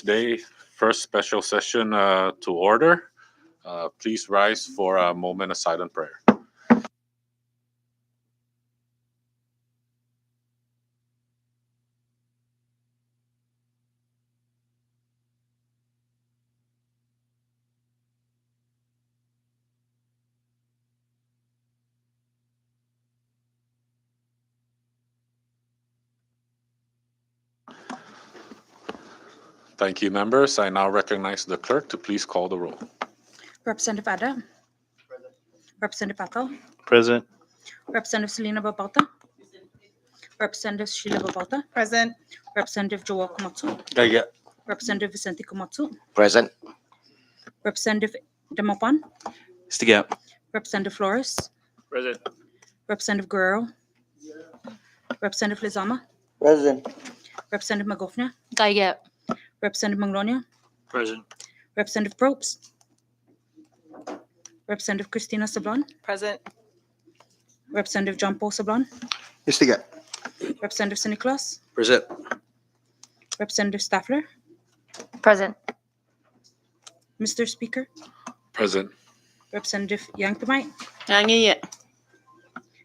Day first special session to order. Please rise for a moment of silent prayer. Thank you, members. I now recognize the clerk to please call the roll. Representative Ada. Representative Atal. Present. Representative Selena Babauta. Representative Sheila Babauta. Present. Representative Joel Komatsu. Gaya. Representative Vicente Komatsu. Present. Representative Demopan. Stiga. Representative Flores. Present. Representative Guerrero. Representative Lizama. Present. Representative Magofnia. Gaya. Representative Magnolia. Present. Representative Probst. Representative Christina Sablon. Present. Representative John Paul Sablon. Stiga. Representative St. Nicholas. Present. Representative Staffler. Present. Mr. Speaker. Present. Representative Yanktamite. Yangi.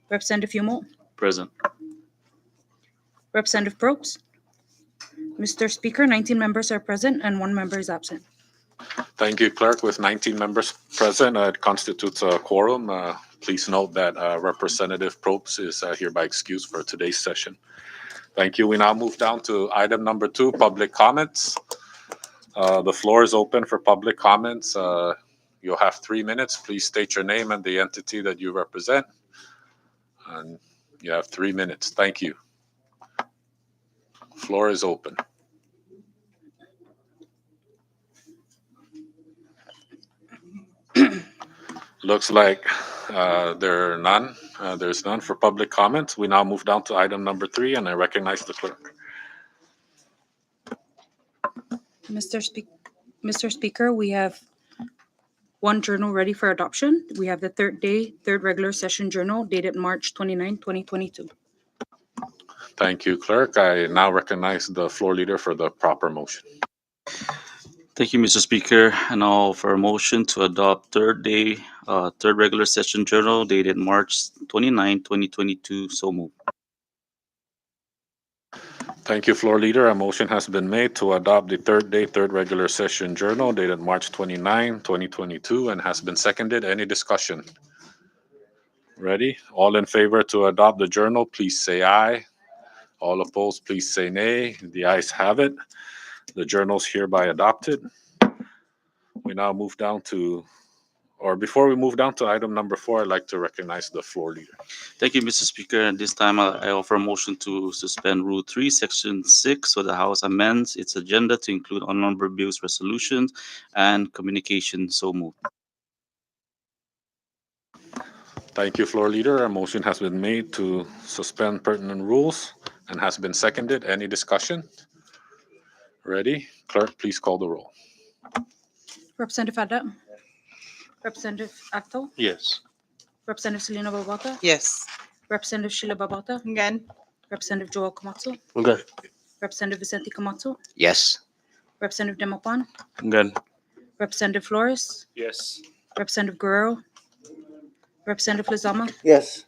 Representative Fumo. Present. Representative Probst. Mr. Speaker, 19 members are present and 1 member is absent. Thank you, Clerk. With 19 members present, it constitutes a quorum. Please note that Representative Probst is hereby excused for today's session. Thank you. We now move down to item number 2, public comments. The floor is open for public comments. You'll have 3 minutes. Please state your name and the entity that you represent. And you have 3 minutes. Thank you. Floor is open. Looks like there are none. There's none for public comments. We now move down to item number 3, and I recognize the clerk. Mr. Speaker, we have 1 journal ready for adoption. We have the third regular session journal dated March 29, 2022. Thank you, Clerk. I now recognize the floor leader for the proper motion. Thank you, Mr. Speaker. And now for a motion to adopt third regular session journal dated March 29, 2022. So moved. Thank you, floor leader. A motion has been made to adopt the third regular session journal dated March 29, 2022, and has been seconded. Any discussion? Ready? All in favor to adopt the journal, please say aye. All opposed, please say nay. The ayes have it. The journal is hereby adopted. We now move down to, or before we move down to item number 4, I'd like to recognize the floor leader. Thank you, Mr. Speaker. At this time, I offer a motion to suspend Rule 3, Section 6, so the House amends its agenda to include unnumbered bills, resolutions, and communications. So moved. Thank you, floor leader. A motion has been made to suspend pertinent rules and has been seconded. Any discussion? Ready? Clerk, please call the roll. Representative Ada. Representative Acto. Yes. Representative Selena Babauta. Yes. Representative Sheila Babauta. Again. Representative Joel Komatsu. Good. Representative Vicente Komatsu. Yes. Representative Demopan. Good. Representative Flores. Yes. Representative Guerrero. Representative Lizama. Yes.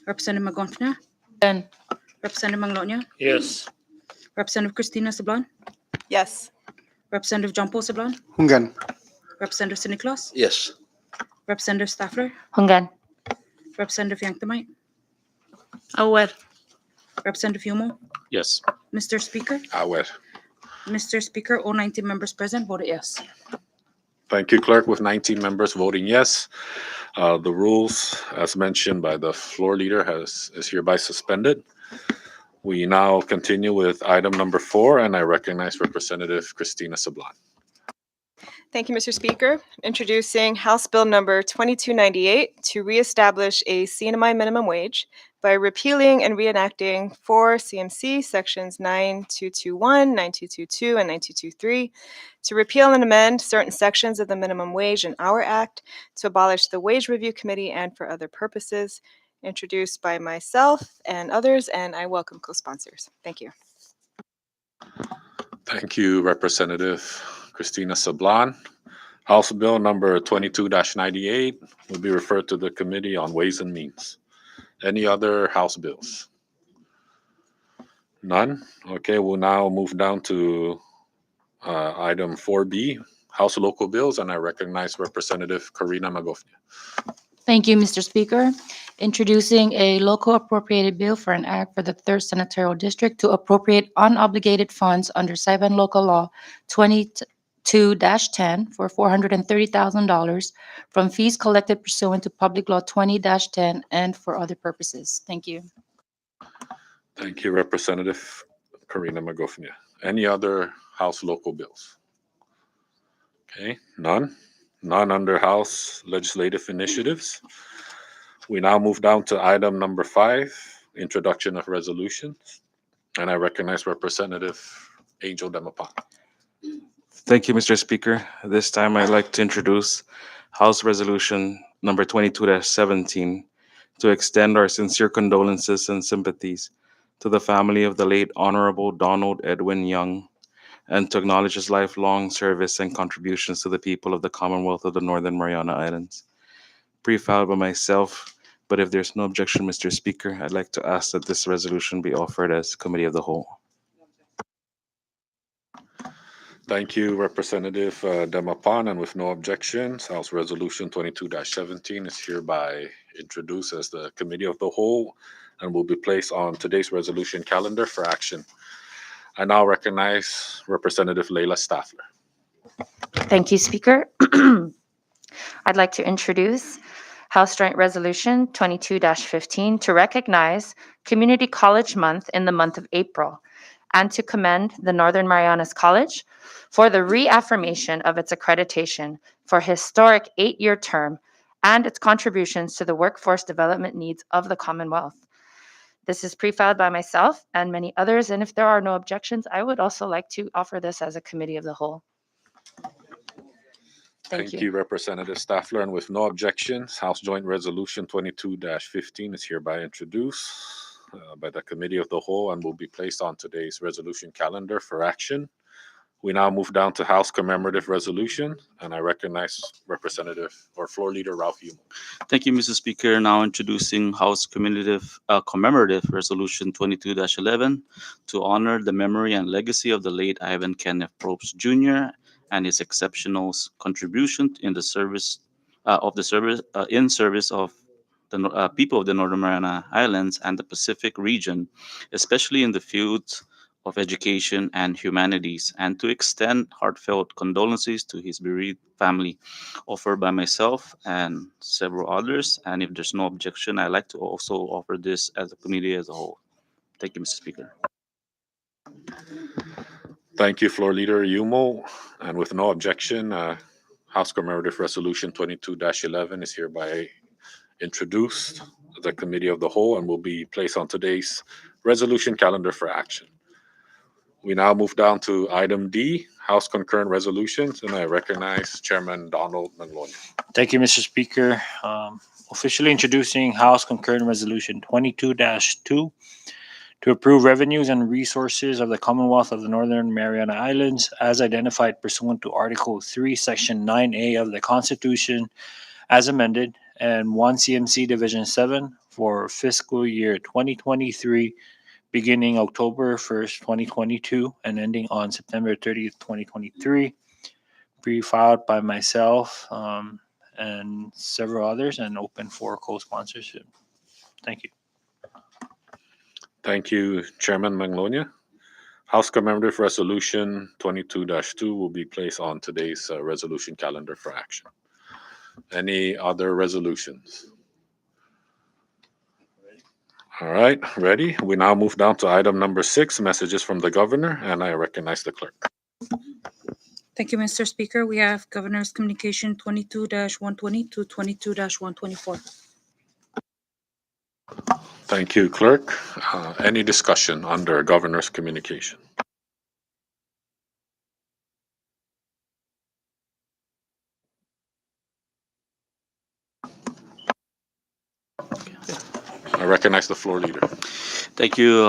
Representative Magofnia. Again. Representative Magnolia. Yes. Representative Christina Sablon. Yes. Representative John Paul Sablon. Hungan. Representative St. Nicholas. Yes. Representative Staffler. Hungan. Representative Yanktamite. Aware. Representative Fumo. Yes. Mr. Speaker. Aware. Mr. Speaker, all 19 members present voted yes. Thank you, Clerk. With 19 members voting yes, the rules, as mentioned by the floor leader, is hereby suspended. We now continue with item number 4, and I recognize Representative Christina Sablon. Thank you, Mr. Speaker. Introducing House Bill Number 2298 to reestablish a CNMI minimum wage by repealing and reenacting 4 CMC Sections 9221, 9222, and 9223, to repeal and amend certain sections of the Minimum Wage and Hour Act, to abolish the Wage Review Committee, and for other purposes. Introduced by myself and others, and I welcome co-sponsors. Thank you. Thank you, Representative Christina Sablan. House Bill number 22-98 will be referred to the Committee on Ways and Means. Any other House bills? None? Okay, we'll now move down to item 4B, House Local Bills, and I recognize Representative Karina Magofnia. Thank you, Mr. Speaker. Introducing a local appropriated bill for an act for the Third Senatorial District to appropriate unobligated funds under Saipan Local Law 22-10 for $430,000 from fees collected pursuant to Public Law 20-10 and for other purposes. Thank you. Thank you, Representative Karina Magofnia. Any other House local bills? Okay, none? None under House legislative initiatives. We now move down to item number 5, introduction of resolutions. And I recognize Representative Angel Demapan. Thank you, Mr. Speaker. This time I'd like to introduce House Resolution number 22-17 to extend our sincere condolences and sympathies to the family of the late Honorable Donald Edwin Young and to acknowledge his lifelong service and contributions to the people of the Commonwealth of the Northern Mariana Islands. Pre-filed by myself, but if there's no objection, Mr. Speaker, I'd like to ask that this resolution be offered as Committee of the Whole. Thank you, Representative Demapan, and with no objections, House Resolution 22-17 is hereby introduced as the Committee of the Whole and will be placed on today's resolution calendar for action. I now recognize Representative Leila Staffler. Thank you, Speaker. I'd like to introduce House Joint Resolution 22-15 to recognize Community College Month in the month of April and to commend the Northern Marianas College for the reaffirmation of its accreditation for a historic 8-year term and its contributions to the workforce development needs of the Commonwealth. This is pre-filed by myself and many others, and if there are no objections, I would also like to offer this as a Committee of the Whole. Thank you, Representative Staffler, and with no objections, House Joint Resolution 22-15 is hereby introduced by the Committee of the Whole and will be placed on today's resolution calendar for action. We now move down to House Commemorative Resolution, and I recognize Representative or Floor Leader Ralph Yumo. Thank you, Mr. Speaker. Now introducing House Commemorative Resolution 22-11 to honor the memory and legacy of the late Ivan Kenneth Probst Jr. and his exceptional contribution in the service of the people of the Northern Mariana Islands and the Pacific region, especially in the fields of education and humanities, and to extend heartfelt condolences to his bereaved family, offered by myself and several others. And if there's no objection, I'd like to also offer this as a committee as a whole. Thank you, Mr. Speaker. Thank you, Floor Leader Yumo. And with no objection, House Commemorative Resolution 22-11 is hereby introduced to the Committee of the Whole and will be placed on today's resolution calendar for action. We now move down to item D, House Concurrent Resolutions, and I recognize Chairman Donald Manglona. Thank you, Mr. Speaker. Officially introducing House Concurrent Resolution 22-2 to approve revenues and resources of the Commonwealth of the Northern Mariana Islands as identified pursuant to Article 3, Section 9A of the Constitution as amended, and 1 CMC Division 7 for fiscal year 2023, beginning October 1st, 2022, and ending on September 30th, 2023. Pre-filed by myself and several others and open for co-sponsorship. Thank you. Thank you, Chairman Manglona. House Commemorative Resolution 22-2 will be placed on today's resolution calendar for action. Any other resolutions? All right, ready? We now move down to item number 6, messages from the governor, and I recognize the clerk. Thank you, Mr. Speaker. We have Governor's Communication 22-120 to 22-124. Thank you, clerk. Any discussion under Governor's Communication? I recognize the floor leader. Thank you,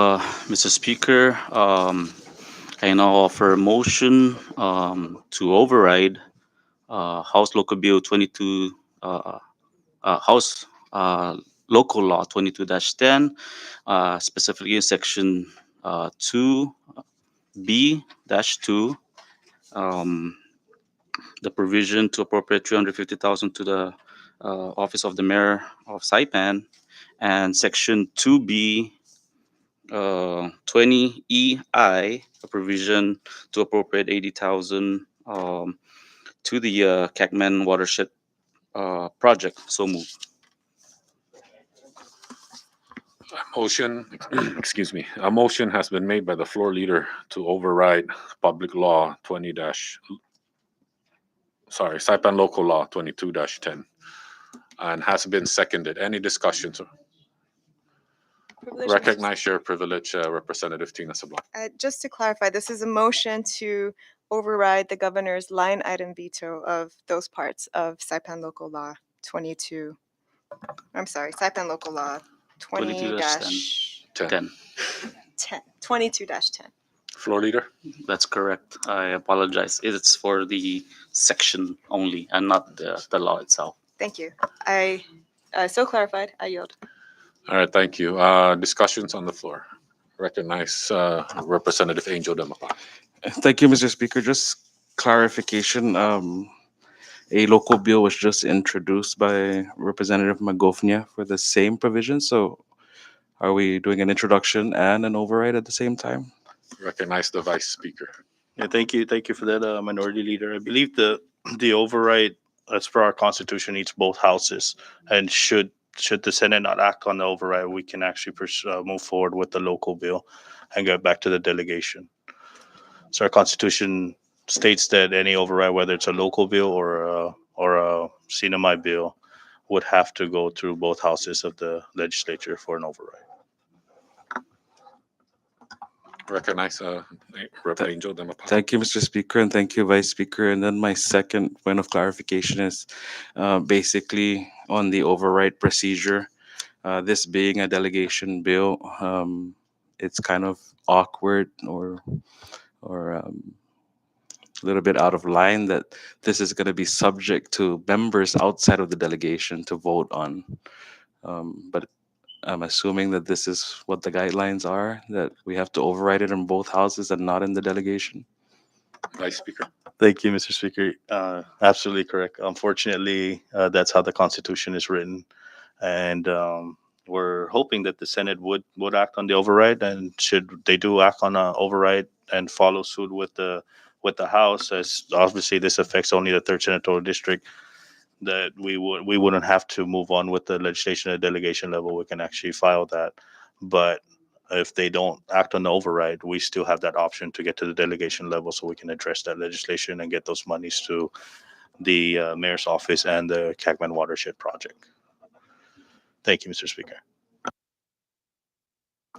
Mr. Speaker. I now offer a motion to override House Local Bill 22, House Local Law 22-10, specifically in Section 2B-2, the provision to appropriate 350,000 to the Office of the Mayor of Saipan, and Section 2B 20EI, a provision to appropriate 80,000 to the Cagman Watershed project. So move. Motion, excuse me, a motion has been made by the floor leader to override Public Law 20 dash, sorry, Saipan Local Law 22-10, and has been seconded. Any discussions? Privilege, Mr. Recognize your privilege, Representative Tina Sabla. Just to clarify, this is a motion to override the governor's line item veto of those parts of Saipan Local Law 22. I'm sorry, Saipan Local Law 22-10. 10. 22-10. Floor leader? That's correct. I apologize. It's for the section only and not the law itself. Thank you. I so clarified. I yield. All right, thank you. Discussions on the floor. Recognize Representative Angel Demapan. Thank you, Mr. Speaker. Just clarification. A local bill was just introduced by Representative Magofnia for the same provision. So are we doing an introduction and an override at the same time? Recognize the Vice Speaker. Yeah, thank you for that, Minority Leader. I believe the override, as per our Constitution, needs both houses, and should the Senate not act on the override, we can actually move forward with the local bill and get back to the delegation. So our Constitution states that any override, whether it's a local bill or a CNMI bill, would have to go through both houses of the legislature for an override. Recognize Rep. Angel Demapan. Thank you, Mr. Speaker, and thank you, Vice Speaker. And then my second point of clarification is basically on the override procedure. This being a delegation bill, it's kind of awkward or a little bit out of line that this is going to be subject to members outside of the delegation to vote on. But I'm assuming that this is what the guidelines are, that we have to override it in both houses and not in the delegation. Vice Speaker. Thank you, Mr. Speaker. Absolutely correct. Unfortunately, that's how the Constitution is written, and we're hoping that the Senate would act on the override, and should they do act on an override and follow suit with the House, as obviously this affects only the third senatorial district, that we wouldn't have to move on with the legislation at delegation level. We can actually file that, but if they don't act on the override, we still have that option to get to the delegation level, so we can address that legislation and get those monies to the mayor's office and the Cagman Watershed project. Thank you, Mr. Speaker.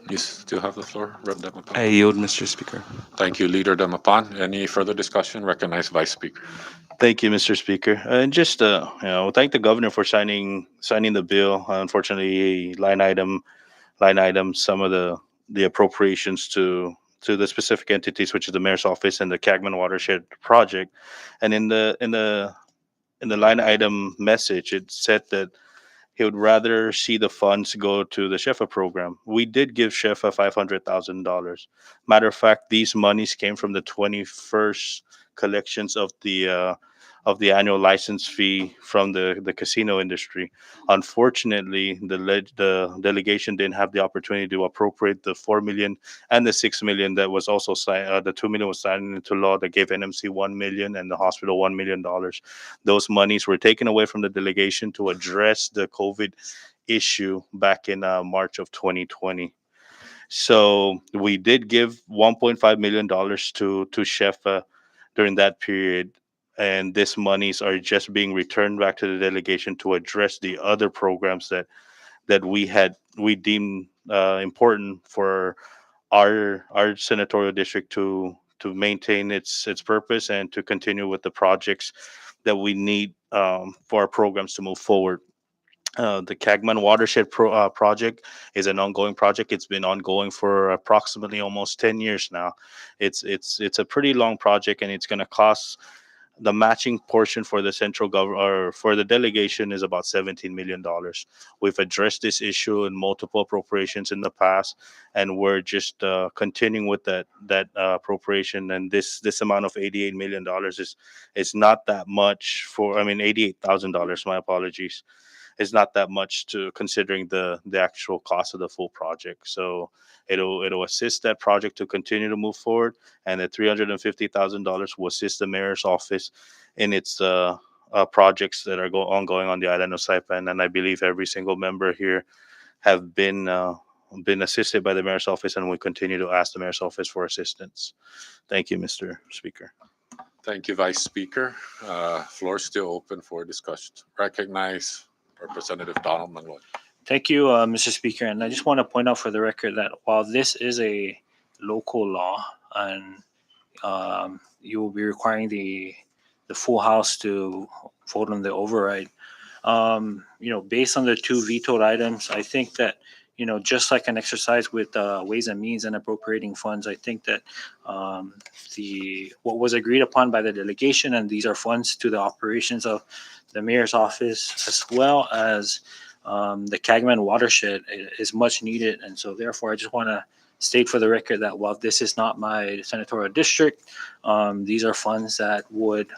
You still have the floor, Rep. Demapan. I yield, Mr. Speaker. Thank you, Leader Demapan. Any further discussion? Recognize Vice Speaker. Thank you, Mr. Speaker. And just thank the governor for signing the bill. Unfortunately, line item, some of the appropriations to the specific entities, which is the mayor's office and the Cagman Watershed project. And in the line item message, it said that he would rather see the funds go to the Shefa program. We did give Shefa $500,000. Matter of fact, these monies came from the 21st collections of the annual license fee from the casino industry. Unfortunately, the delegation didn't have the opportunity to appropriate the 4 million and the 6 million that was also signed. The 2 million was signed into law that gave NMC 1 million and the hospital $1 million. Those monies were taken away from the delegation to address the COVID issue back in March of 2020. So we did give $1.5 million to Shefa during that period, and these monies are just being returned back to the delegation to address the other programs that we deemed important for our senatorial district to maintain its purpose and to continue with the projects that we need for our programs to move forward. The Cagman Watershed project is an ongoing project. It's been ongoing for approximately almost 10 years now. It's a pretty long project, and it's going to cost the matching portion for the central government or for the delegation is about $17 million. We've addressed this issue in multiple appropriations in the past, and we're just continuing with that appropriation. And this amount of $88 million is not that much for. I mean, $88,000. My apologies, is not that much to considering the actual cost of the full project. So it'll assist that project to continue to move forward, and the $350,000 will assist the mayor's office in its projects that are ongoing on the island of Saipan. And I believe every single member here have been assisted by the mayor's office, and we continue to ask the mayor's office for assistance. Thank you, Mr. Speaker. Thank you, Vice Speaker. Floor is still open for discussion. Recognize Representative Donald Manloy. Thank you, Mr. Speaker. And I just want to point out for the record that while this is a local law and you will be requiring the full House to vote on the override, based on the two vetoed items, I think that, just like an exercise with Ways and Means and appropriating funds, I think that what was agreed upon by the delegation, and these are funds to the operations of the mayor's office as well as the Cagman watershed is much needed. And so therefore, I just want to state for the record that while this is not my senatorial district, these are funds that would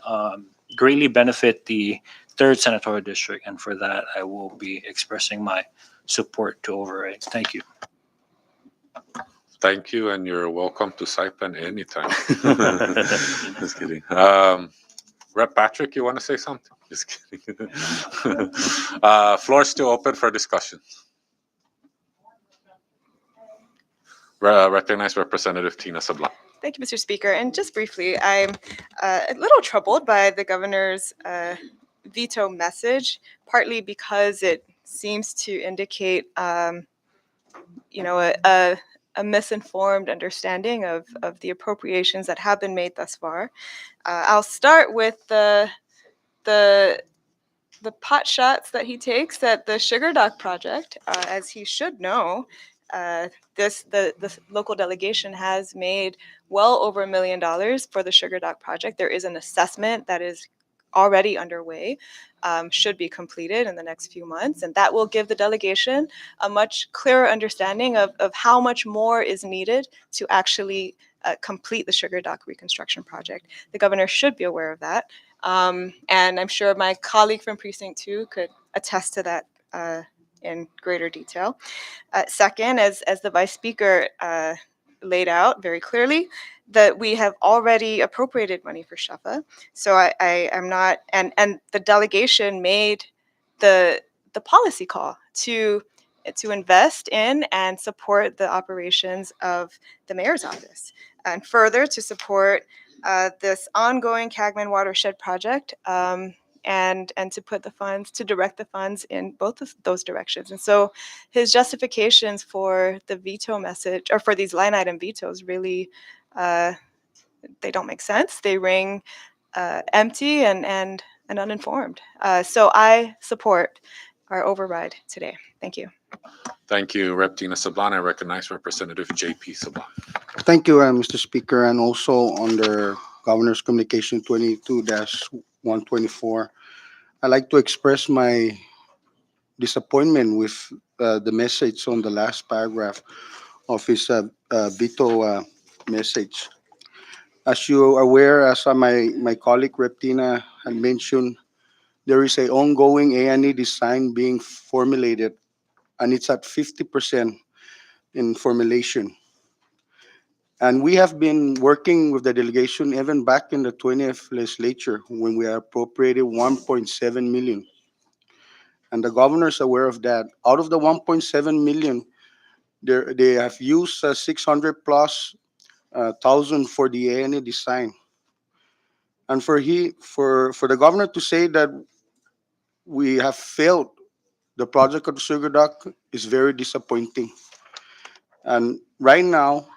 greatly benefit the third senatorial district. And for that, I will be expressing my support to override. Thank you. Thank you, and you're welcome to Saipan anytime. Just kidding. Rep Patrick, you want to say something? Just kidding. Floor is still open for discussion. Recognize Representative Tina Sablan. Thank you, Mr. Speaker. And just briefly, I'm a little troubled by the governor's veto message, partly because it seems to indicate, a misinformed understanding of the appropriations that have been made thus far. I'll start with the pot shots that he takes at the Sugar Dock project. As he should know, the local delegation has made well over $1 million for the Sugar Dock project. There is an assessment that is already underway, should be completed in the next few months, and that will give the delegation a much clearer understanding of how much more is needed to actually complete the Sugar Dock reconstruction project. The governor should be aware of that, and I'm sure my colleague from Precinct 2 could attest to that in greater detail. Second, as the Vice Speaker laid out very clearly, that we have already appropriated money for SHFA. So I am not, and the delegation made the policy call to invest in and support the operations of the mayor's office, and further to support this ongoing Cagman watershed project, and to put the funds, to direct the funds in both of those directions. And so his justifications for the veto message, or for these line item vetoes, really, they don't make sense. They ring empty and uninformed. So I support our override today. Thank you. Thank you, Rep Tina Sablan. I recognize Representative JP Sablan. Thank you, Mr. Speaker, and also under Governor's Communication 22-124, I'd like to express my disappointment with the message on the last paragraph of his veto message. As you are aware, as my colleague Rep Tina had mentioned, there is a ongoing A&E design being formulated, and it's at 50% in formulation. And we have been working with the delegation even back in the 20th legislature when we appropriated 1.7 million. And the governor is aware of that. Out of the 1.7 million, they have used 600 plus thousand for the A&E design. And for the governor to say that we have failed the project of the Sugar Dock is very disappointing. And right now,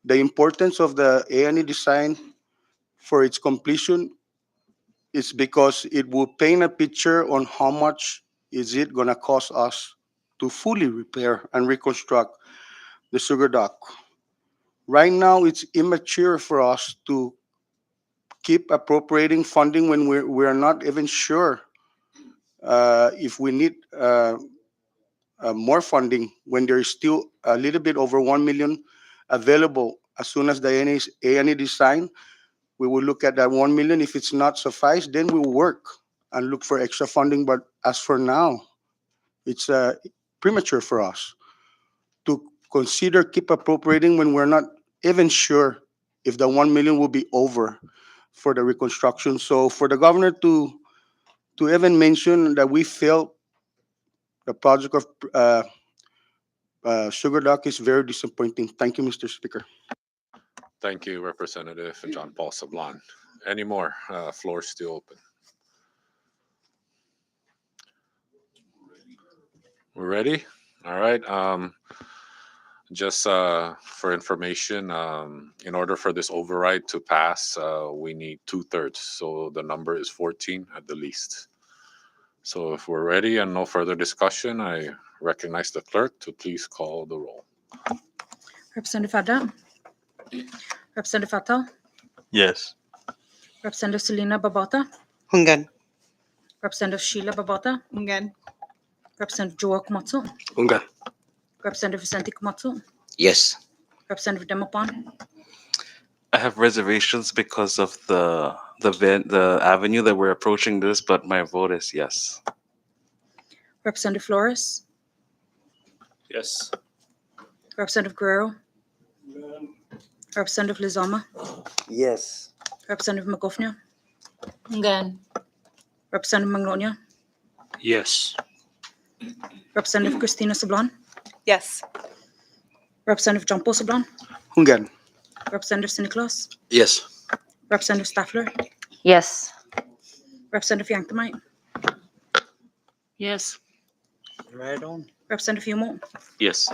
the importance of the A&E design for its completion is because it will paint a picture on how much is it going to cost us to fully repair and reconstruct the sugar dock? Right now, it's immature for us to keep appropriating funding when we're not even sure if we need more funding when there is still a little bit over 1 million available. As soon as the A&E is signed, we will look at that 1 million. If it's not suffice, then we'll work and look for extra funding. But as for now, it's premature for us to consider keep appropriating when we're not even sure if the 1 million will be over for the reconstruction. So for the governor to even mention that we failed the project of Sugar Dock is very disappointing. Thank you, Mr. Speaker. Thank you, Representative John Paul Sablan. Any more? Floor is still open. We're ready? All right. Just for information, in order for this override to pass, we need 2/3. So the number is 14 at the least. So if we're ready and no further discussion, I recognize the clerk to please call the roll. Representative Ada, Representative Fatal, Yes. Representative Selena Babauta, Hungan. Representative Sheila Babauta, Ungan. Representative Joel Komatsu, Hungan. Representative Vicente Komatsu, Yes. Representative Demapan, I have reservations because of the avenue that we're approaching this, but my vote is yes. Representative Flores, Yes. Representative Guerrero, Representative Lizama, Yes. Representative Magofnia, Again. Representative Magnolia, Yes. Representative Christina Sablan, Yes. Representative John Paul Sablan, Hungan. Representative Siniclas, Yes. Representative Staffler, Yes. Representative Yanktamite, Yes. Right on. Representative Yumo, Yes.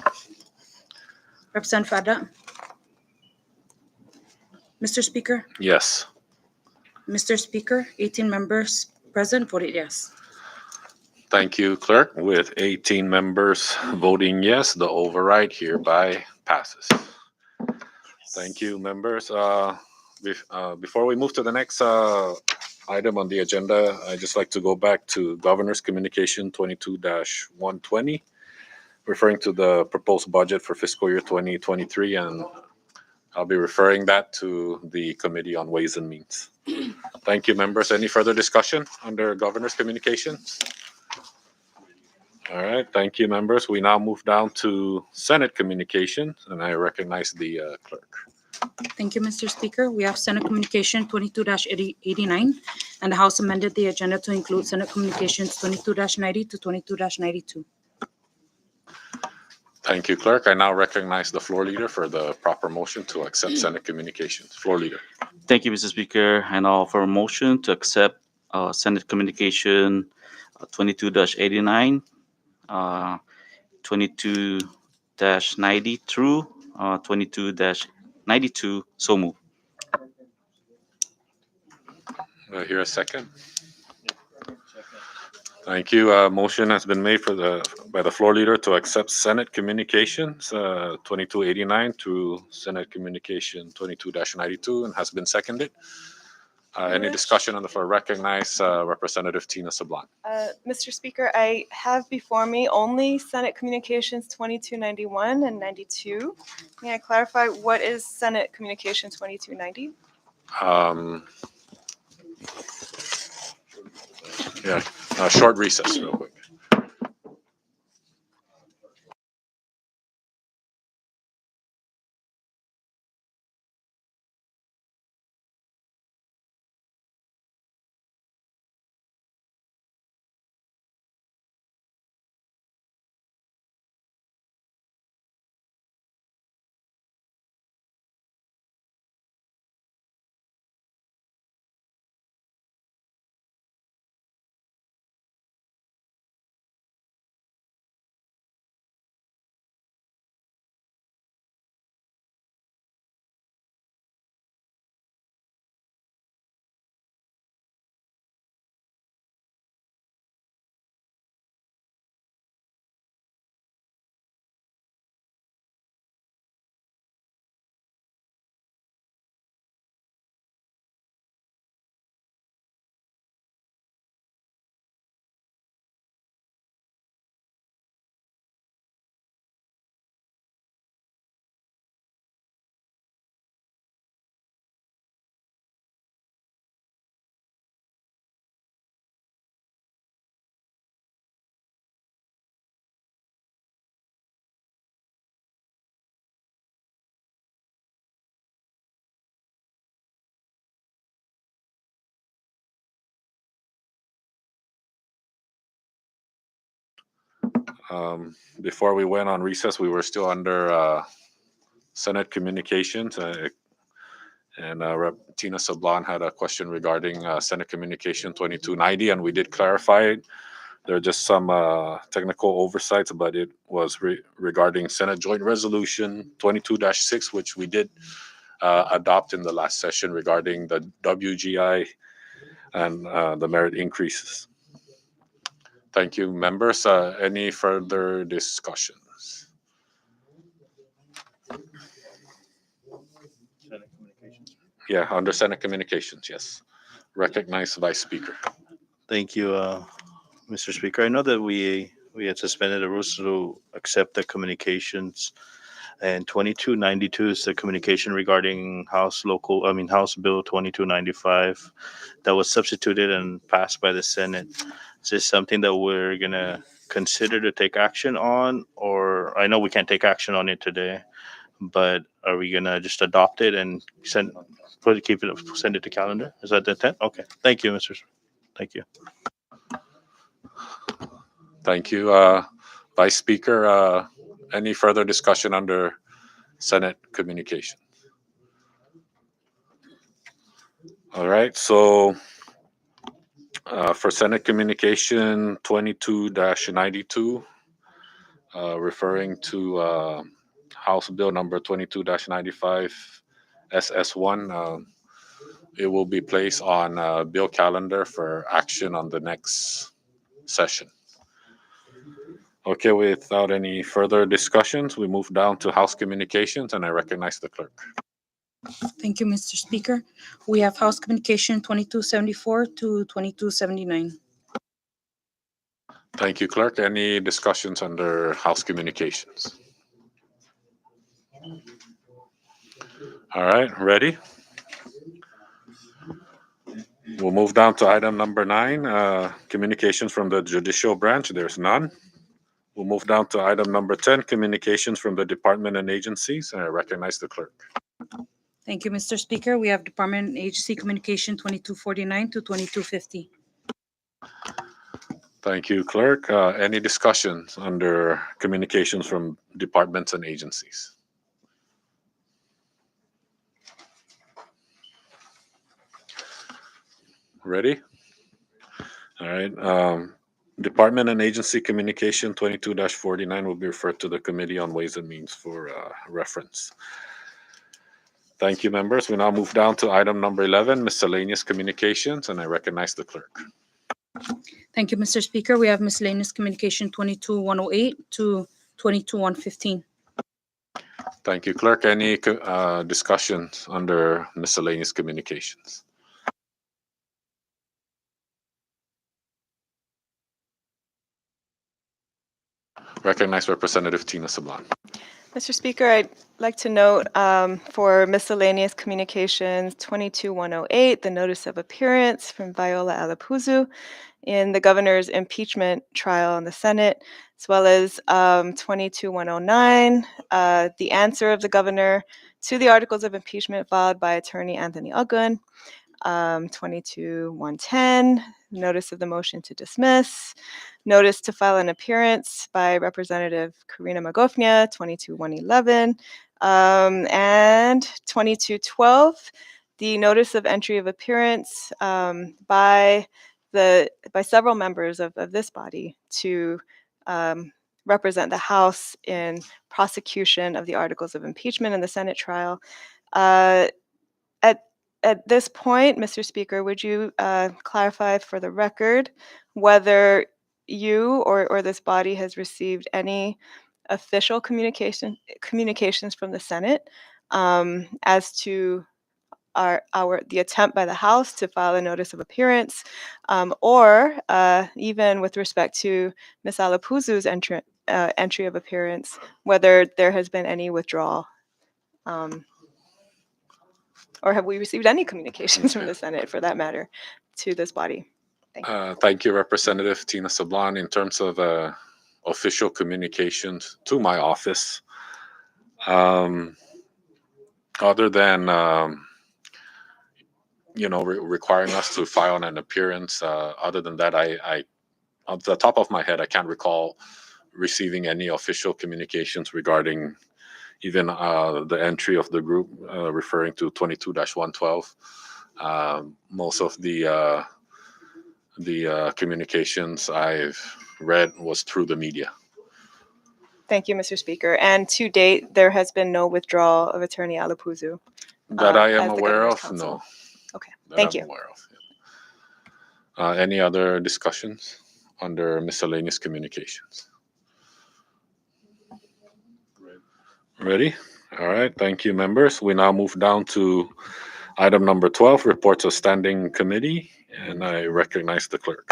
Representative Ada. Mr. Speaker, Yes. Mr. Speaker, 18 members present voted yes. Thank you, clerk. With 18 members voting yes, the override hereby passes. Thank you, members. Before we move to the next item on the agenda, I'd just like to go back to Governor's Communication 22-120, referring to the proposed budget for fiscal year 2023, and I'll be referring that to the Committee on Ways and Means. Thank you, members. Any further discussion under Governor's Communications? All right, thank you, members. We now move down to Senate Communications, and I recognize the clerk. Thank you, Mr. Speaker. We have Senate Communication 22-89, and the House amended the agenda to include Senate Communications 22-90 to 22-92. Thank you, clerk. I now recognize the floor leader for the proper motion to accept Senate Communications. Floor leader. Thank you, Mr. Speaker. And I'll offer a motion to accept Senate Communication 22-89, 22-90 through 22-92. So move. Do I hear a second? Thank you. Motion has been made by the floor leader to accept Senate Communications 2289 to Senate Communication 22-92 and has been seconded. Any discussion on the floor? Recognize Representative Tina Sablan. Mr. Speaker, I have before me only Senate Communications 2291 and 92. May I clarify what is Senate Communication 2290? Yeah, short recess real quick. Before we went on recess, we were still under Senate Communications. And Rep. Tina Sablan had a question regarding Senate Communication 2290, and we did clarify it. There are just some technical oversights, but it was regarding Senate Joint Resolution 22-6, which we did adopt in the last session regarding the WGI and the merit increases. Thank you, members. Any further discussions? Yeah, under Senate Communications, yes. Recognize Vice Speaker. Thank you, Mr. Speaker. I know that we had suspended the rules to accept the communications, and 2292 is the communication regarding House Bill 2295 that was substituted and passed by the Senate. Is this something that we're gonna consider to take action on, or I know we can't take action on it today, but are we gonna just adopt it and send it to calendar? Is that the intent? Okay. Thank you, Mr. Thank you. Thank you, Vice Speaker. Any further discussion under Senate Communication? All right, so for Senate Communication 22-92, referring to House Bill number 22-95 SS1, it will be placed on bill calendar for action on the next session. Okay, without any further discussions, we move down to House Communications, and I recognize the clerk. Thank you, Mr. Speaker. We have House Communication 2274 to 2279. Thank you, clerk. Any discussions under House Communications? All right, ready? We'll move down to item number 9, communications from the judicial branch. There's none. We'll move down to item number 10, communications from the department and agencies, and I recognize the clerk. Thank you, Mr. Speaker. We have Department and Agency Communication 2249 to 2250. Thank you, clerk. Any discussions under communications from departments and agencies? Ready? All right. Department and Agency Communication 22-49 will be referred to the Committee on Ways and Means for reference. Thank you, members. We now move down to item number 11, Miscellaneous Communications, and I recognize the clerk. Thank you, Mr. Speaker. We have Miscellaneous Communication 22108 to 22115. Thank you, clerk. Any discussions under Miscellaneous Communications? Recognize Representative Tina Sablan. Mr. Speaker, I'd like to note for Miscellaneous Communications 22108, the notice of appearance from Viola Alapuzu in the governor's impeachment trial in the Senate, as well as 22109, the answer of the governor to the articles of impeachment filed by attorney Anthony Ugun, 22110, notice of the motion to dismiss, notice to file an appearance by Representative Karina Magofnia, 22111, and 2212, the notice of entry of appearance by several members of this body to represent the House in prosecution of the articles of impeachment in the Senate trial. At this point, Mr. Speaker, would you clarify for the record whether you or this body has received any official communications from the Senate as to the attempt by the House to file a notice of appearance, or even with respect to Ms. Alapuzu's entry of appearance, whether there has been any withdrawal? Or have we received any communications from the Senate, for that matter, to this body? Thank you. Thank you, Representative Tina Sablan. In terms of official communications to my office, other than requiring us to file an appearance, other than that, I off the top of my head, I can't recall receiving any official communications regarding even the entry of the group referring to 22-112. Most of the communications I've read was through the media. Thank you, Mr. Speaker. And to date, there has been no withdrawal of Attorney Alapuzu. That I am as the aware governor's of, counsel. no. Okay, That thank I'm you. aware of. Any other discussions under miscellaneous communications? Ready? All right, thank you, members. We now move down to item number 12, reports of standing committee, and I recognize the clerk.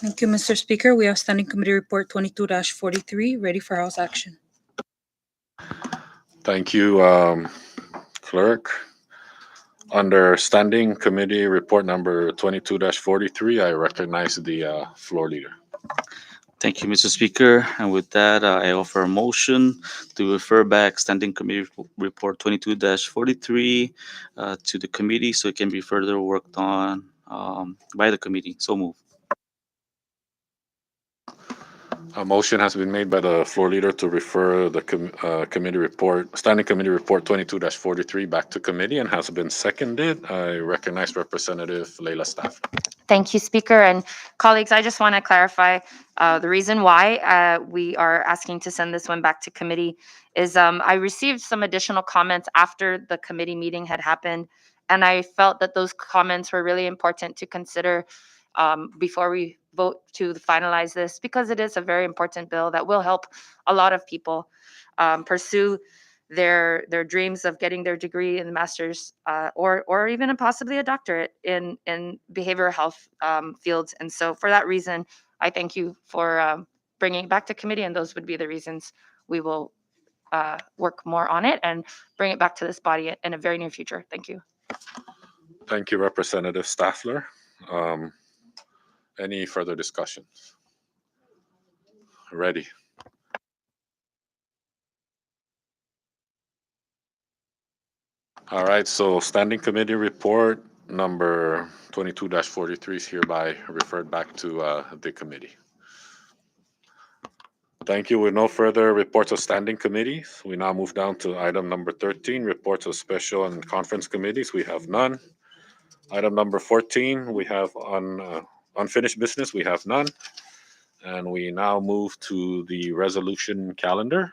Thank you, Mr. Speaker. We have Standing Committee Report 22-43, ready for House action. Thank you, clerk. Under Standing Committee Report number 22-43, I recognize the floor leader. Thank you, Mr. Speaker. And with that, I offer a motion to refer back Standing Committee Report 22-43 to the committee so it can be further worked on by the committee. So move. A motion has been made by the floor leader to refer the committee report, Standing Committee Report 22-43 back to committee and has been seconded. I recognize Representative Leila Staff. Thank you, Speaker. And colleagues, I just want to clarify the reason why we are asking to send this one back to committee is I received some additional comments after the committee meeting had happened, and I felt that those comments were really important to consider before we vote to finalize this, because it is a very important bill that will help a lot of people pursue their dreams of getting their degree in the master's or even possibly a doctorate in behavioral health fields. And so for that reason, I thank you for bringing it back to committee, and those would be the reasons we will work more on it and bring it back to this body in a very near future. Thank you. Thank you, Representative Staffler. Any further discussions? Ready. All right, so Standing Committee Report number 22-43 is hereby referred back to the committee. Thank you. With no further reports of standing committees, we now move down to item number 13, reports of special and conference committees. We have none. Item number 14, we have unfinished business. We have none. And we now move to the resolution calendar.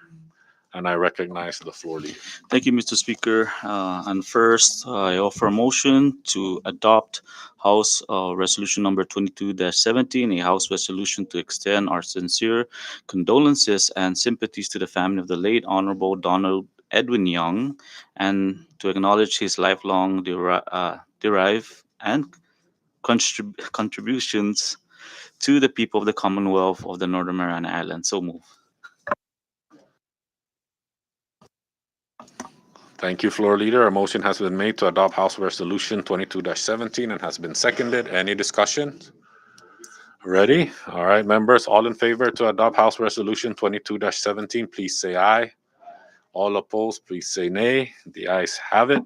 And I recognize the floor leader. Thank you, Mr. Speaker. And first, I offer a motion to adopt House Resolution number 22-17, a House resolution to extend our sincere condolences and sympathies to the family of the late Honorable Donald Edwin Young, and to acknowledge his lifelong derive and contributions to the people of the Commonwealth of the Northern Mariana Islands. So move. Thank you, floor leader. A motion has been made to adopt House Resolution 22-17 and has been seconded. Any discussion? Ready? All right, members, all in favor to adopt House Resolution 22-17, please say aye. All opposed, please say nay. The ayes have it.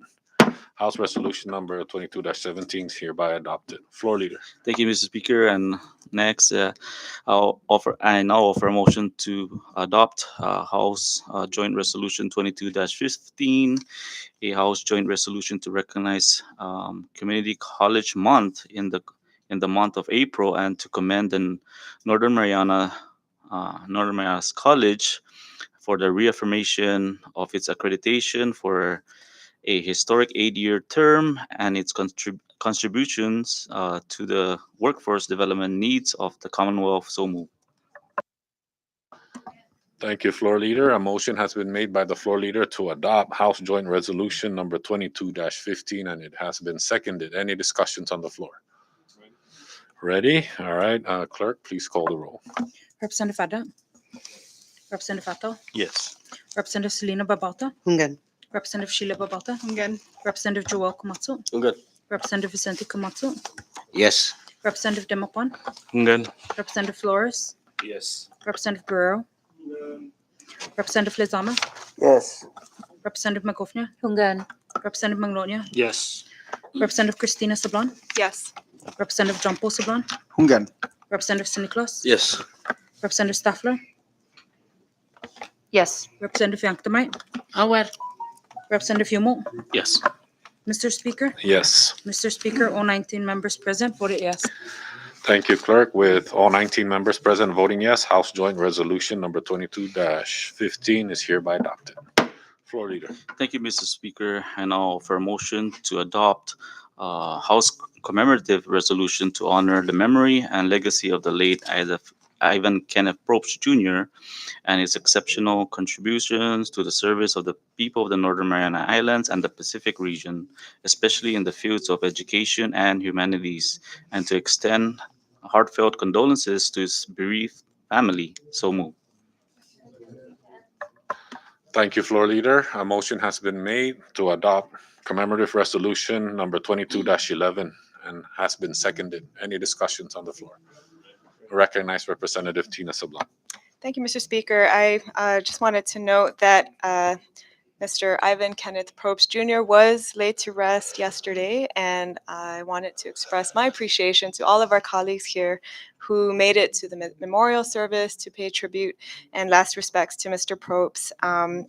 House Resolution number 22-17 is hereby adopted. Floor leader. Thank you, Mr. Speaker. And next, I now offer a motion to adopt House Joint Resolution 22-15, a House Joint Resolution to recognize Community College Month in the month of April and to commend the Northern Marianas College for the reaffirmation of its accreditation for a historic 8-year term and its contributions to the workforce development needs of the Commonwealth. So move. Thank you, floor leader. A motion has been made by the floor leader to adopt House Joint Resolution number 22-15, and it has been seconded. Any discussions on the floor? Ready? All right, clerk, please call the roll. Representative Ada? Representative Ato? Yes. Representative Selena Babauta? Hungan. Representative Sheila Babauta? Again. Representative Joel Komatsu? Hungan. Representative Vicente Komatsu? Yes. Representative Demapan? Good. Representative Flores? Yes. Representative Guerrero? Representative Lizama? Yes. Representative Magofnia? Hungan. Representative Magnolia? Yes. Representative Christina Sablan? Yes. Representative Jumpo Sablan? Hungan. Representative Siniklos? Yes. Representative Staffler? Yes. Representative Yanktamite, Aware. Representative Yumo. Yes. Mr. Speaker, Yes. Mr. Speaker, all 19 members present voted yes. Thank you, Clerk. With all 19 members present voting yes, House Joint Resolution number 22-15 is hereby adopted. Floor Leader. Thank you, Mr. Speaker. I now offer a motion to adopt House Commemorative Resolution to honor the memory and legacy of the late Ivan Kenneth Probst Jr. and his exceptional contributions to the service of the people of the Northern Mariana Islands and the Pacific region, especially in the fields of education and humanities, and to extend heartfelt condolences to his bereaved family. So moved. Thank you, Floor Leader. A motion has been made to adopt commemorative resolution number 22-11 and has been seconded. Any discussions on the floor? Recognize Representative Tina Sablan. Thank you, Mr. Speaker. I just wanted to note that Mr. Ivan Kenneth Probst Jr. was laid to rest yesterday, and I wanted to express my appreciation to all of our colleagues here who made it to the memorial service to pay tribute and last respects to Mr. Probst,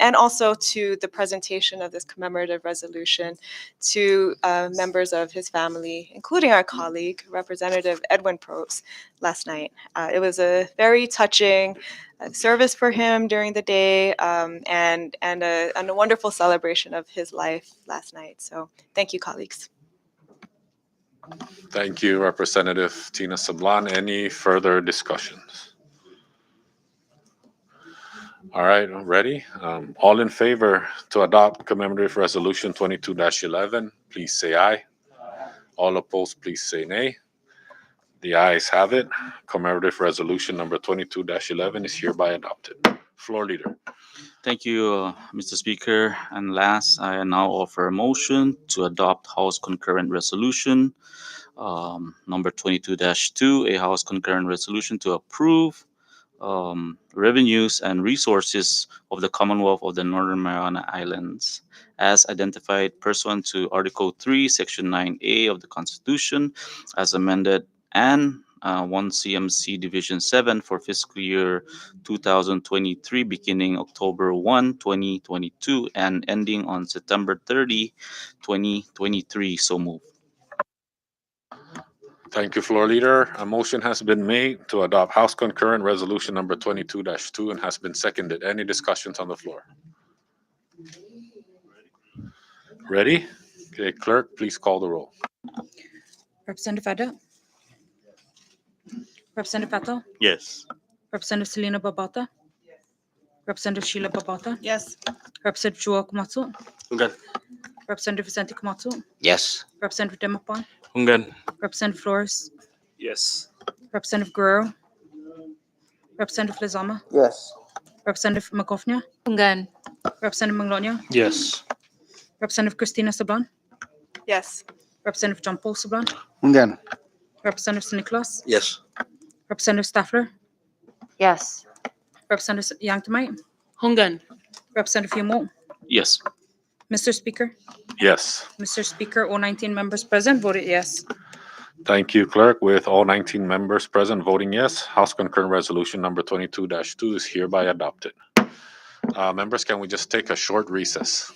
and also to the presentation of this commemorative resolution to members of his family, including our colleague, Representative Edwin Probst, last night. It was a very touching service for him during the day, and a wonderful celebration of his life last night. So thank you, colleagues. Thank you, Representative Tina Sablan. Any further discussions? All right, ready? All in favor to adopt commemorative resolution 22-11, please say aye. All opposed, please say nay. The ayes have it. Commemorative resolution number 22-11 is hereby adopted. Floor Leader. Thank you, Mr. Speaker. And last, I now offer a motion to adopt House Concurrent Resolution number 22-2, a House Concurrent Resolution to approve revenues and resources of the Commonwealth of the Northern Mariana Islands as identified pursuant to Article 3, Section 9A of the Constitution as amended and 1 CMC Division 7 for fiscal year 2023 beginning October 1, 2022 and ending on September 30, 2023. So moved. Thank you, Floor Leader. A motion has been made to adopt House Concurrent Resolution number 22-2 and has been seconded. Any discussions on the floor? Ready? Okay, Clerk, please call the roll. Representative Ada, Representative Patel, Yes. Representative Selena Babauta, Representative Sheila Babauta, Yes. Representative Joel Komatsu, Ungan. Representative Vicente Komatsu, Yes. Representative Demapan, Ungan. Representative Flores, Yes. Representative Guerrero, Representative Lizama, Yes. Representative Makofnia, Ungan. Representative Manglonia, Yes. Representative Christina Sablan, Yes. Representative John Paul Sablan, Ungan. Representative Nicholas, Yes. Representative Staffler, Yes. Representative Yanktamite, Ungan. Representative Yumo. Yes. Mr. Speaker, Yes. Mr. Speaker, all 19 members present voted yes. Thank you, Clerk. With all 19 members present voting yes, House Concurrent Resolution number 22-2 is hereby adopted. Members, can we just take a short recess?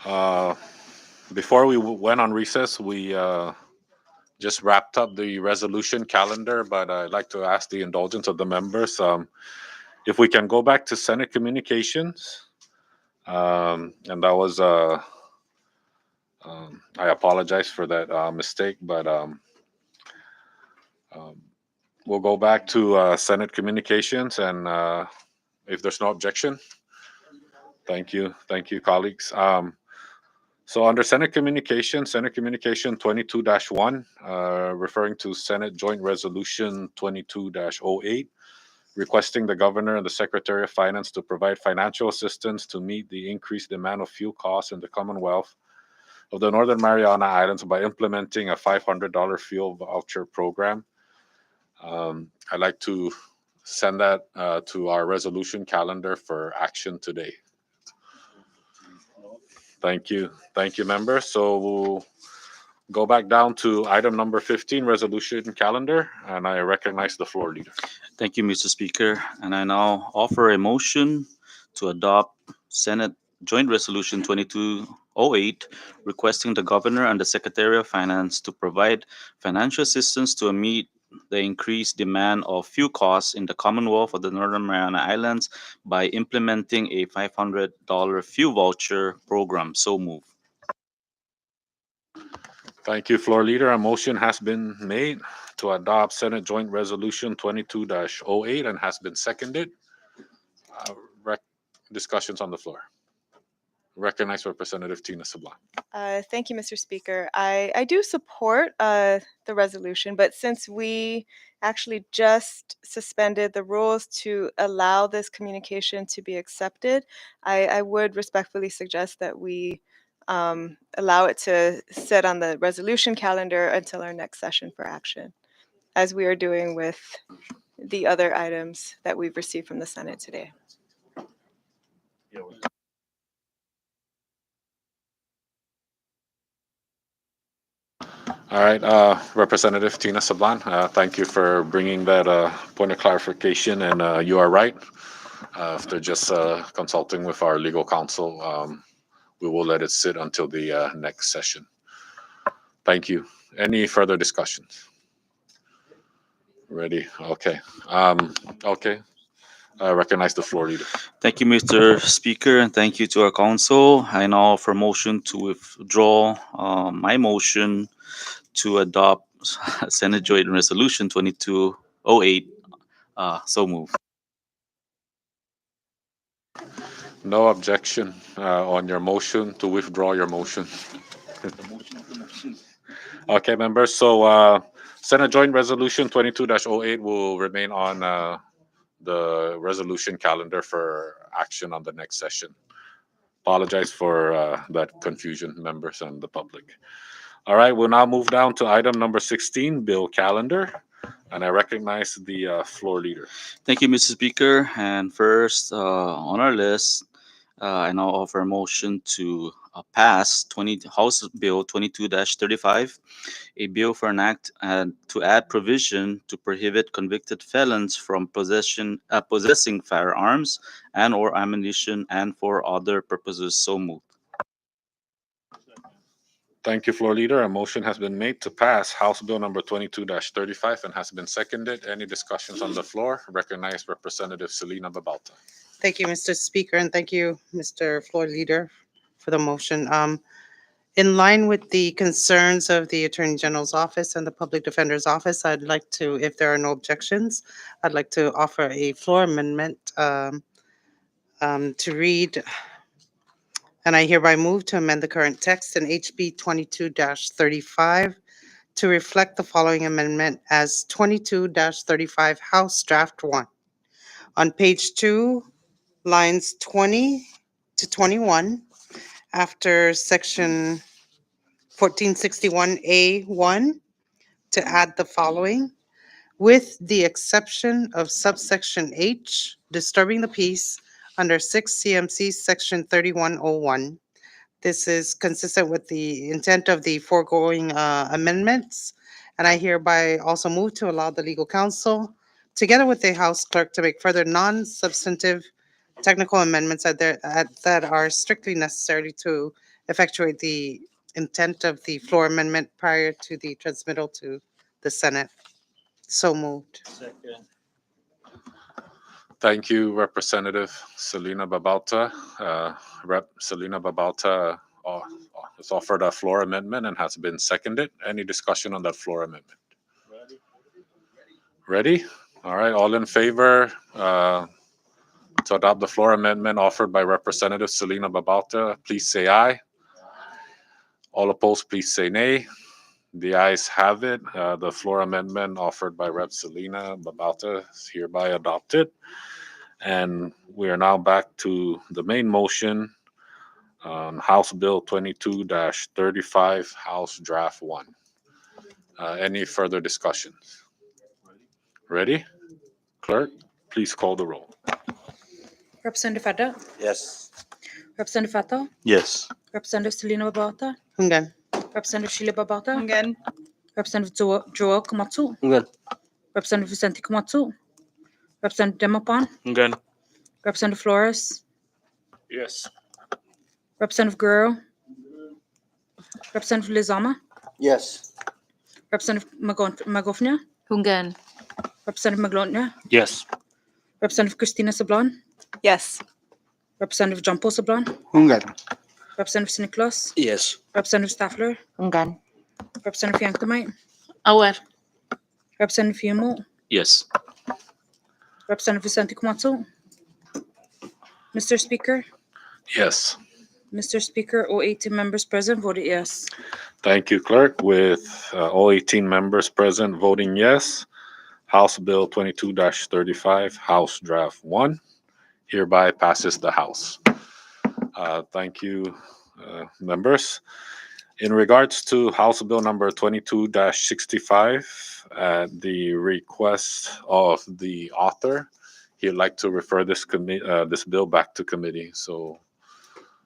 Uh, Before we went on recess, we just wrapped up the resolution calendar, but I'd like to ask the indulgence of the members. If we can go back to Senate Communications, and that was, I apologize for that mistake, but um, we'll go back to Senate Communications, and if there's no objection, thank you, colleagues. So under Senate Communication 22-1, referring to Senate Joint Resolution 22-08, requesting the governor and the Secretary of Finance to provide financial assistance to meet the increased demand of fuel costs in the Commonwealth of the Northern Mariana Islands by implementing a $500 fuel voucher program. I'd like to send that to our resolution calendar for action today. Thank you, members. So we'll go back down to item number 15, resolution calendar, and I recognize the floor leader. Thank you, Mr. Speaker. And I now offer a motion to adopt Senate Joint Resolution 2208, requesting the governor and the Secretary of Finance to provide financial assistance to meet the increased demand of fuel costs in the Commonwealth of the Northern Mariana Islands by implementing a $500 fuel voucher program. So move. Thank you, floor leader. A motion has been made to adopt Senate Joint Resolution 22-08 and has been seconded. Uh, rec- Discussions on the floor. Recognize Representative Tina Sablan. Thank you, Mr. Speaker. I do support the resolution, but since we actually just suspended the rules to allow this communication to be accepted, I would respectfully suggest that we allow it to sit on the resolution calendar until our next session for action, as we are doing with the other items that we've received from the Senate today. All right, Representative Tina Sablan, thank you for bringing that point of clarification, and you are right. After just consulting with our legal counsel, we will let it sit until the next session. Thank you. Any further discussions? Ready? Okay. Okay. I recognize the floor leader. Thank you, Mr. Speaker, and thank you to our council. I now offer motion to withdraw my motion to adopt Senate Joint Resolution 2208. So move. No objection on your motion to withdraw your motion. Okay, members. So Senate Joint Resolution 22-08 will remain on the resolution calendar for action on the next session. Apologize for that confusion, members and the public. All right, we'll now move down to item number 16, bill calendar. And I recognize the floor leader. Thank you, Mr. Speaker. And first on our list, I now offer a motion to pass House Bill 22-35, a bill for an act to add provision to prohibit convicted felons from possessing firearms and or ammunition and for other purposes. So moved. Thank you, floor leader. A motion has been made to pass House Bill number 22-35 and has been seconded. Any discussions on the floor? Recognize Representative Selena Babalta. Thank you, Mr. Speaker, and thank you, Mr. Floor Leader, for the motion. In line with the concerns of the Attorney General's office and the Public Defender's office, I'd like to, if there are no objections, I'd like to offer a floor amendment to read, and I hereby move to amend the current text in HB 22-35 to reflect the following amendment as 22-35 House Draft 1. On page 2, lines 20 to 21, after section 1461A1, to add the following: with the exception of subsection H, disturbing the peace under 6 CMC section 3101. This is consistent with the intent of the foregoing amendments, and I hereby also move to allow the legal counsel, together with the House clerk, to make further non-substantive technical amendments that are strictly necessary to effectuate the intent of the floor amendment prior to the transmittal to the Senate. So moved. Second. Thank you, Representative Selena Babauta. Rep. Selena Babauta has offered a floor amendment and has been seconded. Any discussion on that floor amendment? Ready? All right, all in favor to adopt the floor amendment offered by Representative Selena Babauta, please say aye. All opposed, please say nay. The ayes have it. The floor amendment offered by Rep. Selena Babauta is hereby adopted. And we are now back to the main motion on House Bill 22-35, House Draft 1. Any further discussions? Ready? Clerk, please call the roll. Representative Fada, Yes. Representative Fato, Yes. Representative Selena Babauta, Hungan. Representative Sheila Babauta, Again. Representative Joel Komatsu, Hungan. Representative Vicente Komatsu, Representative Demapan, Again. Representative Flores, Yes. Representative Guerrero, Representative Lizama, Yes. Representative Magofnia, Hungan. Representative Maglonia, Yes. Representative Christina Sablan, Yes. Representative John Paul Sablan, Hungan. Representative Siniklos, Yes. Representative Staffler, Hungan. Representative Yanktamite, Aware. Representative Fiumo, Yes. Representative Vicente Komatsu. Mr. Speaker, Yes. Mr. Speaker, all 18 members present voted yes. Thank you, Clerk. With all 18 members present voting yes, House Bill 22-35, House Draft 1, hereby passes the House. Thank you, members. In regards to House Bill number 22-65, at the request of the author, he'd like to refer this bill back to committee. So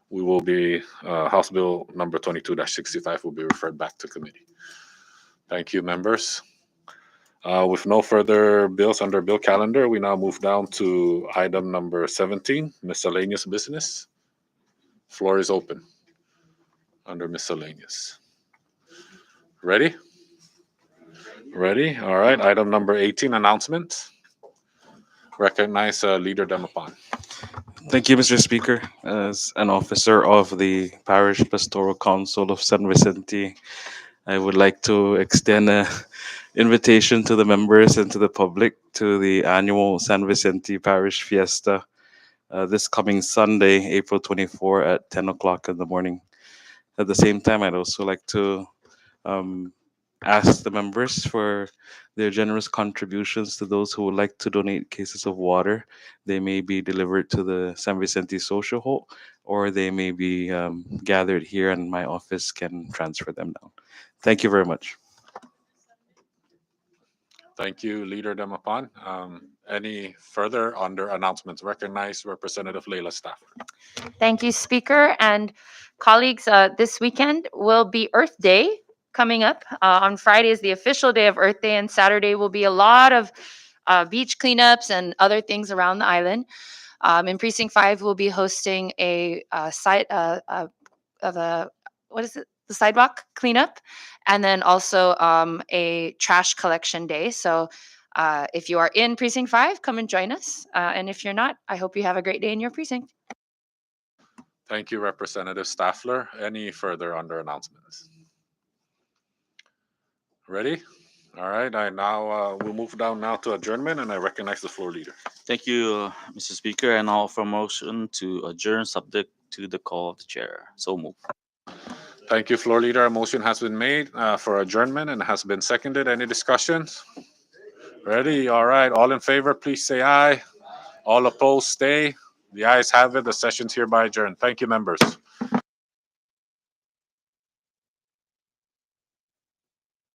we will be, House Bill number 22-65 will be referred back to committee. Thank you, members. With no further bills under bill calendar, we now move down to item number 17, miscellaneous business. Floor is open under miscellaneous. Ready? Ready? All right. Item number 18, announcement. Recognize Leader Demapan. Thank you, Mr. Speaker. As an officer of the Parish Pastoral Council of San Vicente, I would like to extend an invitation to the members and to the public to the annual San Vicente Parish Fiesta this coming Sunday, April 24 at 10 o'clock in the morning. At the same time, I'd also like to ask the members for their generous contributions to those who would like to donate cases of water. They may be delivered to the San Vicente Social Hall, or they may be gathered here and my office can transfer them down. Thank you very much. Thank you, Leader Demapan. Any further under announcements? Recognize Representative Leila Stafford. Thank you, Speaker. And colleagues, this weekend will be Earth Day coming up. On Friday is the official day of Earth Day, and Saturday will be a lot of beach cleanups and other things around the island. In Precinct 5, we'll be hosting a site of a, what is it? The sidewalk cleanup, and then also a trash collection day. So if you are in Precinct 5, come and join us. And if you're not, I hope you have a great day in your precinct. Thank you, Representative Staffler. Any further under announcements? Ready? All right. I now we'll move down now to adjournment, and I recognize the floor leader. Thank you, Mr. Speaker, and I'll offer a motion to adjourn subject to the call of the chair. So move. Thank you, floor leader. A motion has been made for adjournment and has been seconded. Any discussions? Ready? All right. All in favor, please say aye. All opposed, stay. The ayes have it. The session's hereby adjourned. Thank you, members.